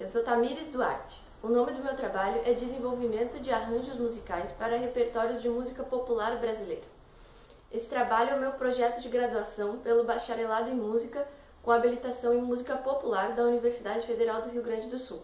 eu sou Tamires Duarte. O nome do meu trabalho é Desenvolvimento de Arranjos Musicais para Repertórios de Música Popular Brasileira. Esse trabalho é o meu projeto de graduação pelo Bacharelado em Música com habilitação em Música Popular da Universidade Federal do Rio Grande do Sul.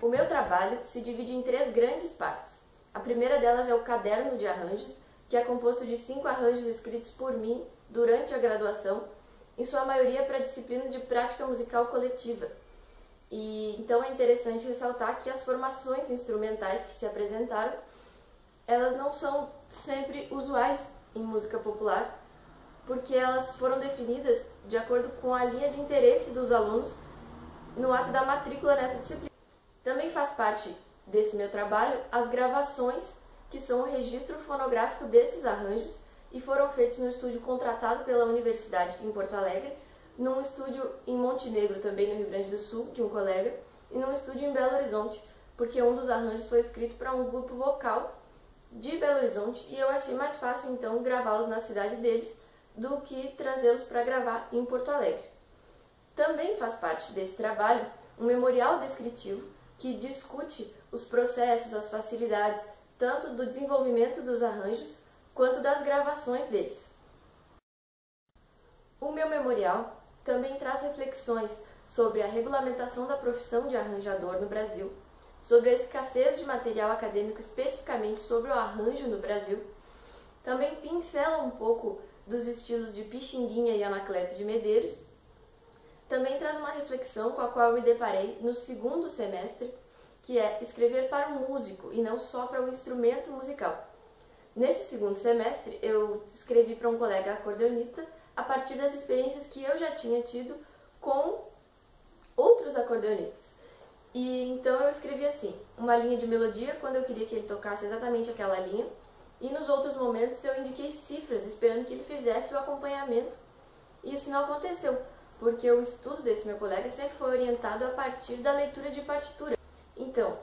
O meu trabalho se divide em 3 grandes partes. A primeira delas é o caderno de arranjos, que é composto de 5 arranjos escritos por mim durante a graduação, em sua maioria para a disciplina de prática musical coletiva. E então é interessante ressaltar que as formações instrumentais que se apresentaram, elas não são sempre usuais em música popular, porque elas foram definidas de acordo com a linha de interesse dos alunos no ato da matrícula nessa disciplina. Também faz parte desse meu trabalho as gravações, que são o registro fonográfico desses arranjos e foram feitos no estúdio contratado pela Universidade em Porto Alegre, num estúdio em Montenegro, também no Rio Grande do Sul, de um colega, e num estúdio em Belo Horizonte, porque um dos arranjos foi escrito para um grupo vocal de Belo Horizonte e eu achei mais fácil então gravá-los na cidade deles do que trazê-los para gravar em Porto Alegre. Também faz parte desse trabalho um memorial descritivo que discute os processos, as facilidades, tanto do desenvolvimento dos arranjos quanto das gravações deles. O meu memorial também traz reflexões sobre a regulamentação da profissão de arranjador no Brasil, sobre a escassez de material acadêmico especificamente sobre o arranjo no Brasil. Também pincela um pouco dos estilos de Pixinguinha e Anacleto de Medeiros. Também traz uma reflexão com a qual eu me deparei no 2º semestre, que é escrever para o músico e não só para o instrumento musical. Nesse 2º semestre, eu escrevi para um colega acordeonista a partir das experiências que eu já tinha tido com outros acordeonistas. E então eu escrevi assim, uma linha de melodia quando eu queria que ele tocasse exatamente aquela linha, e nos outros momentos eu indiquei cifras, esperando que ele fizesse o acompanhamento. E isso não aconteceu, porque o estudo desse meu colega sempre foi orientado a partir da leitura de partitura. Então,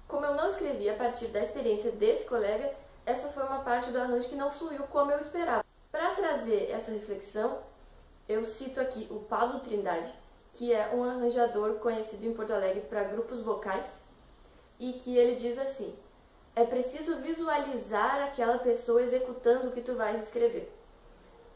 como eu não escrevi a partir da experiência desse colega, essa foi uma parte do arranjo que não fluiu como eu esperava. Para trazer essa reflexão, eu cito aqui o Paulo Trindade, que é um arranjador conhecido em Porto Alegre para grupos vocais, e que ele diz assim: é preciso visualizar aquela pessoa executando o que tu vais escrever.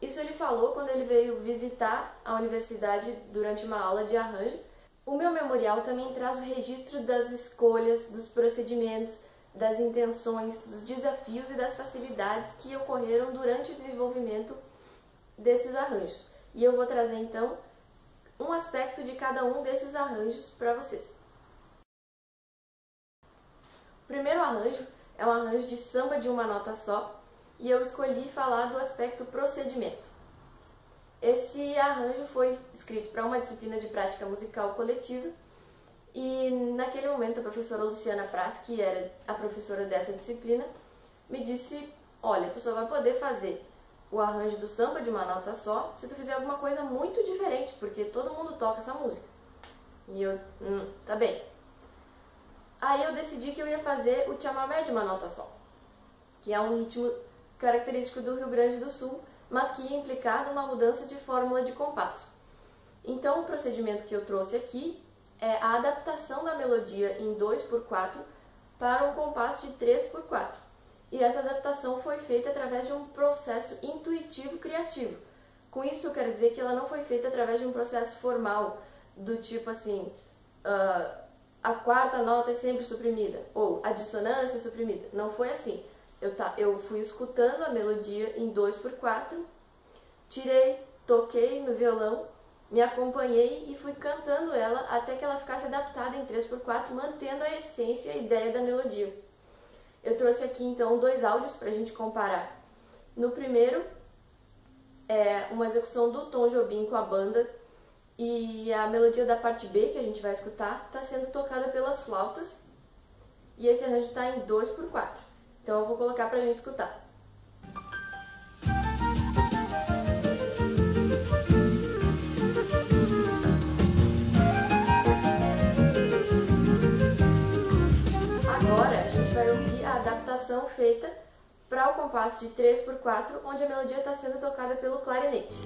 Isso ele falou quando ele veio visitar a universidade durante uma aula de arranjo. O meu memorial também traz o registro das escolhas, dos procedimentos, das intenções, dos desafios e das facilidades que ocorreram durante o desenvolvimento desses arranjos. E eu vou trazer então um aspecto de cada um desses arranjos para vocês. O primeiro arranjo é um arranjo de samba de uma nota só, e eu escolhi falar do aspecto procedimento. Esse arranjo foi escrito para uma disciplina de prática musical coletiva, e naquele momento a professora Luciana Praz, que era a professora dessa disciplina, me disse: olha, tu só vai poder fazer o arranjo do samba de uma nota só se tu fizer alguma coisa muito diferente, porque todo mundo toca essa música. E eu, tá bem. Aí eu decidi que eu ia fazer o chamamé de uma nota só, que é um ritmo característico do Rio Grande do Sul, mas que ia implicar numa mudança de fórmula de compasso. Então o procedimento que eu trouxe aqui é a adaptação da melodia em 2/4 para um compasso de 3/4. E essa adaptação foi feita através de um processo intuitivo criativo. Com isso eu quero dizer que ela não foi feita através de um processo formal, do tipo assim, a 4ª nota é sempre suprimida, ou a dissonância é suprimida. Não foi assim. Eu fui escutando a melodia em 2/4, tirei, toquei no violão, me acompanhei e fui cantando ela até que ela ficasse adaptada em 3/4, mantendo a essência e a ideia da melodia. Eu trouxe aqui então 2 áudios para a gente comparar. No primeiro, é uma execução do Tom Jobim com a banda, e a melodia da parte B, que a gente vai escutar, está sendo tocada pelas flautas, e esse arranjo está em 2/4. Então eu vou colocar para a gente escutar. Agora a gente vai ouvir a adaptação feita para o compasso de 3/4, onde a melodia está sendo tocada pelo clarinete.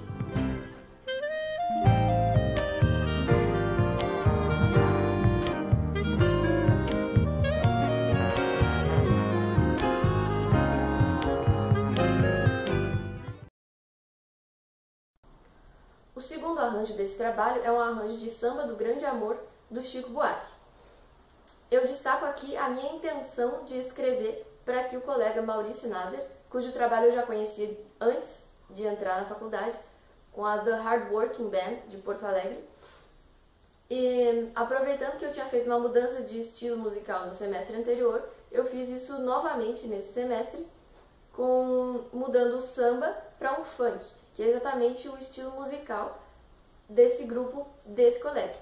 O segundo arranjo desse trabalho é um arranjo de Samba do Grande Amor, do Chico Buarque. Eu destaco aqui a minha intenção de escrever para que o colega Maurício Nader, cujo trabalho eu já conhecia antes de entrar na faculdade, com a The Hard Working Band, de Porto Alegre, e aproveitando que eu tinha feito uma mudança de estilo musical no semestre anterior, eu fiz isso novamente nesse semestre, mudando o samba para um funk, que é exatamente o estilo musical desse grupo, desse colega.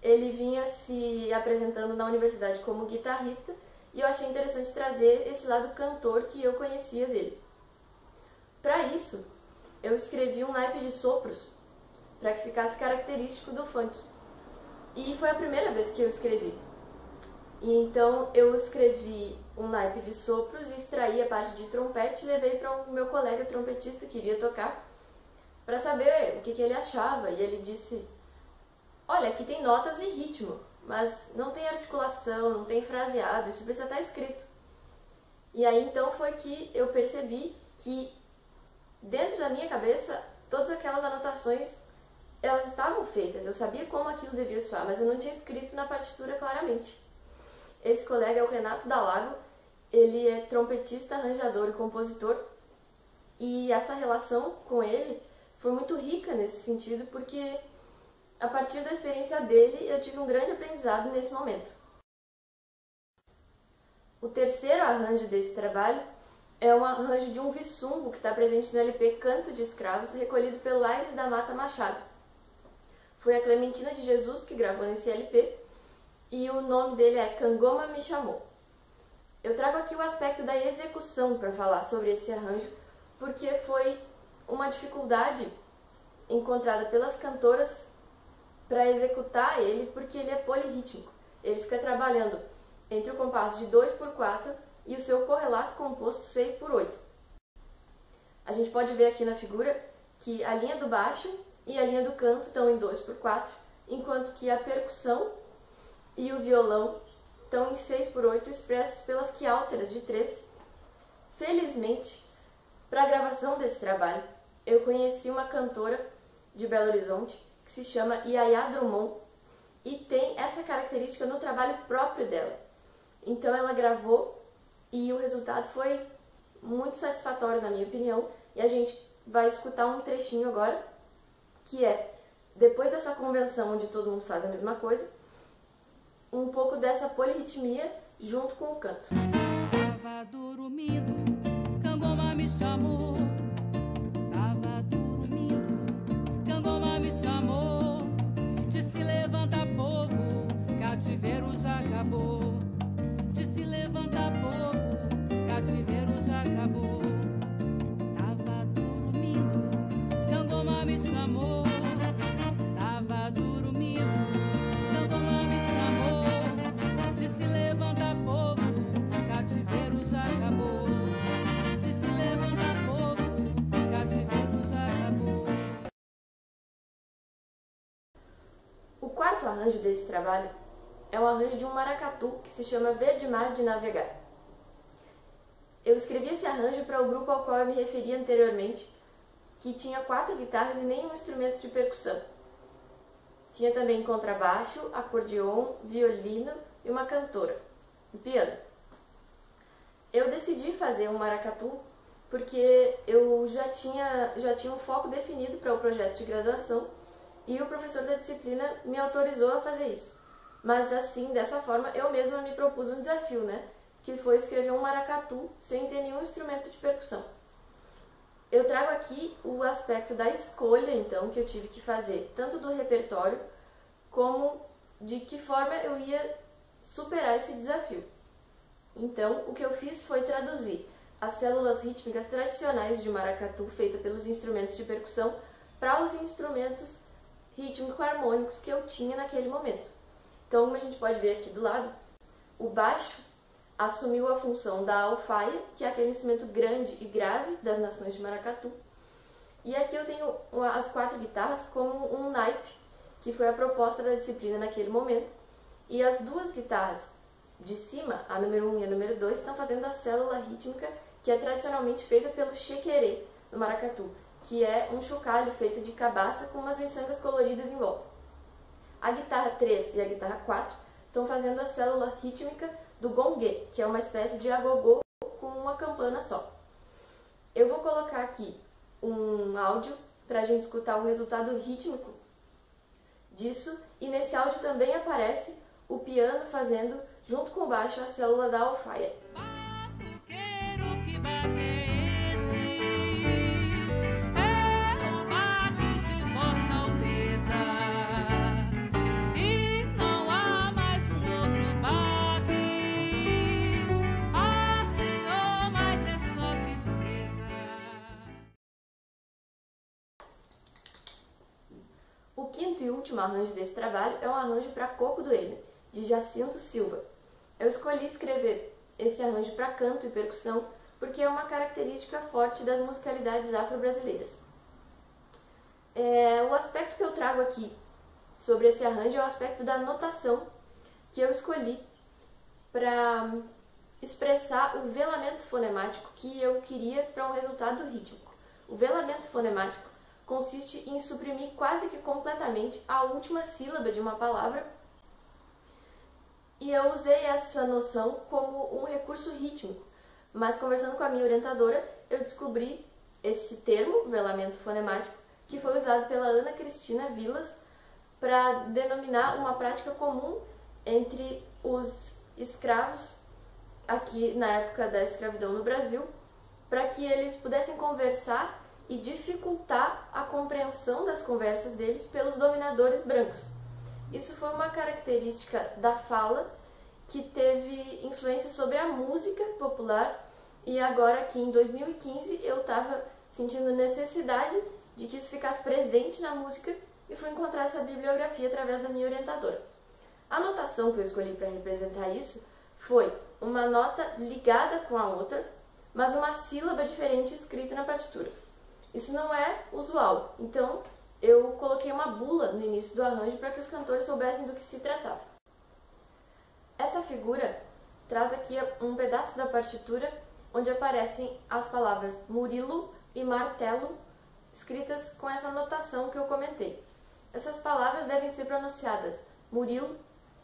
Ele vinha se apresentando na universidade como guitarrista e eu achei interessante trazer esse lado cantor que eu conhecia dele. Para isso, eu escrevi um naipe de sopros para que ficasse característico do funk. E foi a primeira vez que eu escrevi. E então eu escrevi um naipe de sopros e extraí a parte de trompete e levei para o meu colega trompetista que iria tocar para saber o que ele achava. E ele disse: olha, aqui tem notas e ritmo, mas não tem articulação, não tem fraseado, isso precisa estar escrito. E aí então foi que eu percebi que dentro da minha cabeça todas aquelas anotações elas estavam feitas, eu sabia como aquilo devia soar, mas eu não tinha escrito na partitura claramente. Esse colega é o Renato Dalago, ele é trompetista, arranjador e compositor, e essa relação com ele foi muito rica nesse sentido, porque a partir da experiência dele eu tive um grande aprendizado nesse momento. O terceiro arranjo desse trabalho é um arranjo de um viçumbo que está presente no LP Canto de Escravos, recolhido pelo Aires da Mata Machado. Foi a Clementina de Jesus que gravou nesse LP e o nome dele é Cangoma Me Chamou. Eu trago aqui o aspecto da execução para falar sobre esse arranjo, porque foi uma dificuldade encontrada pelas cantoras para executar ele, porque ele é polirrítmico. Ele fica trabalhando entre o compasso de 2/4 e o seu correlato composto 6/8. A gente pode ver aqui na figura que a linha do baixo e a linha do canto estão em 2/4, enquanto que a percussão e o violão estão em 6/8, expressos pelas quiálteras de 3. Felizmente, para a gravação desse trabalho, eu conheci uma cantora de Belo Horizonte que se chama Yaya Drummond e tem essa característica no trabalho próprio dela. Então ela gravou e o resultado foi muito satisfatório, na minha opinião, e a gente vai escutar um trechinho agora, que é, depois dessa convenção onde todo mundo faz a mesma coisa, um pouco dessa polirritmia junto com o canto. Tava dormindo, Cangoma me chamou. Tava dormindo, Cangoma me chamou. Disse: levanta, povo, cativeiro já acabou. Disse: levanta, povo, cativeiro já acabou. Tava dormindo, Cangoma me chamou. Tava dormindo, Cangoma me chamou. Disse: levanta, povo, cativeiro já acabou. Disse: levanta, povo, cativeiro já acabou. O quarto arranjo desse trabalho é um arranjo de um maracatu que se chama Verde Mar de Navegar. Eu escrevi esse arranjo para o grupo ao qual eu me referi anteriormente, que tinha 4 guitarras e nenhum instrumento de percussão. Tinha também contrabaixo, acordeon, violino e uma cantora, um piano. Eu decidi fazer um maracatu porque eu já tinha um foco definido para o projeto de graduação e o professor da disciplina me autorizou a fazer isso. Mas assim, dessa forma, eu mesma me propus um desafio, né? Que foi escrever um maracatu sem ter nenhum instrumento de percussão. Eu trago aqui o aspecto da escolha, então, que eu tive que fazer, tanto do repertório, como de que forma eu ia superar esse desafio. Então, o que eu fiz foi traduzir as células rítmicas tradicionais de maracatu, feitas pelos instrumentos de percussão, para os instrumentos rítmico-harmônicos que eu tinha naquele momento. Então, como a gente pode ver aqui do lado, o baixo assumiu a função da alfaia, que é aquele instrumento grande e grave das nações de maracatu. E aqui eu tenho as 4 guitarras como um naipe, que foi a proposta da disciplina naquele momento. E as 2 guitarras de cima, a número 1 e a número 2, estão fazendo a célula rítmica, que é tradicionalmente feita pelo chequerê no maracatu, que é um chocalho feito de cabaça com umas miçangas coloridas em volta. A guitarra 3 e a guitarra 4 estão fazendo a célula rítmica do gongue, que é uma espécie de agogô com uma campana só. Eu vou colocar aqui um áudio para a gente escutar o resultado rítmico disso, e nesse áudio também aparece o piano fazendo, junto com o baixo, a célula da alfaia. Batuqueiro, que baque é esse? É o baque de Vossa Alteza, e não há mais um outro baque. Ah, Senhor, mas é só tristeza. O quinto e último arranjo desse trabalho é um arranjo para Coco do Eme, de Jacinto Silva. Eu escolhi escrever esse arranjo para canto e percussão porque é uma característica forte das musicalidades afro-brasileiras. O aspecto que eu trago aqui sobre esse arranjo é o aspecto da notação que eu escolhi para expressar o velamento fonemático que eu queria para um resultado rítmico. O velamento fonemático consiste em suprimir quase que completamente a última sílaba de uma palavra, e eu usei essa noção como um recurso rítmico, mas conversando com a minha orientadora, eu descobri esse termo, velamento fonemático, que foi usado pela Ana Cristina Vilas para denominar uma prática comum entre os escravos aqui na época da escravidão no Brasil, para que eles pudessem conversar e dificultar a compreensão das conversas deles pelos dominadores brancos. Isso foi uma característica da fala que teve influência sobre a música popular, e agora aqui em 2015 eu estava sentindo necessidade de que isso ficasse presente na música e fui encontrar essa bibliografia através da minha orientadora. A notação que eu escolhi para representar isso foi uma nota ligada com a outra, mas uma sílaba diferente escrita na partitura. Isso não é usual, então eu coloquei uma bula no início do arranjo para que os cantores soubessem do que se tratava. Essa figura traz aqui um pedaço da partitura onde aparecem as palavras Murilo e martelo escritas com essa notação que eu comentei. Essas palavras devem ser pronunciadas Murilo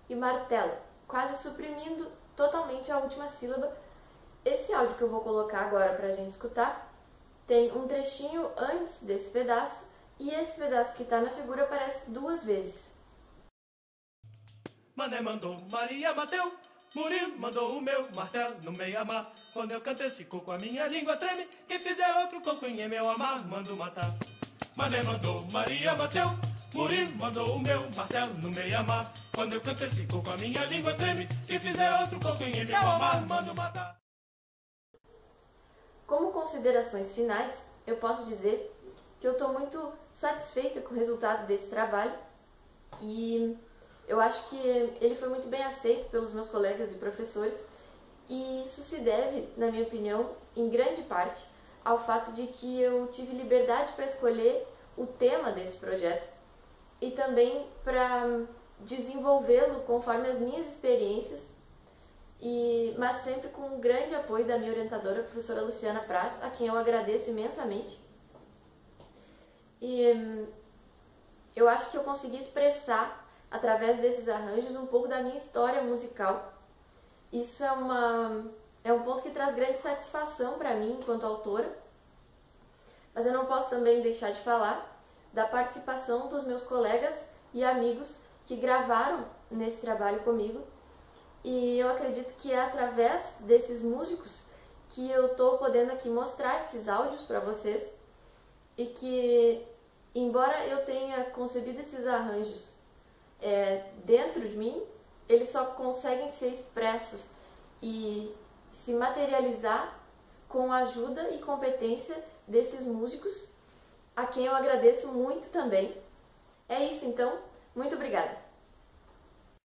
e martelo, quase suprimindo totalmente a última sílaba. Esse áudio que eu vou colocar agora para a gente escutar tem um trechinho antes desse pedaço, e esse pedaço que está na figura aparece duas vezes. Mané mandou, Maria bateu, Murilo mandou o meu martelo no meio amar. Quando eu canto esse coco a minha língua treme, quem fizer outro coco em meu amar, mando matar. Mané mandou, Maria bateu, Murilo mandou o meu martelo no meio amar. Quando eu canto esse coco a minha língua treme, quem fizer outro coco em meu amar, mando matar. Como considerações finais, eu posso dizer que eu estou muito satisfeita com o resultado desse trabalho, e eu acho que ele foi muito bem aceito pelos meus colegas e professores, e isso se deve, na minha opinião, em grande parte, ao fato de que eu tive liberdade para escolher o tema desse projeto e também para desenvolvê-lo conforme as minhas experiências, mas sempre com um grande apoio da minha orientadora, a professora Luciana Praz, a quem eu agradeço imensamente. E eu acho que eu consegui expressar, através desses arranjos, um pouco da minha história musical. Isso é um ponto que traz grande satisfação para mim, enquanto autora. Mas eu não posso também deixar de falar da participação dos meus colegas e amigos que gravaram nesse trabalho comigo. E eu acredito que é através desses músicos que eu estou podendo aqui mostrar esses áudios para vocês, e que, embora eu tenha concebido esses arranjos dentro de mim, eles só conseguem ser expressos e se materializar com a ajuda e competência desses músicos, a quem eu agradeço muito também. É isso então, muito obrigada!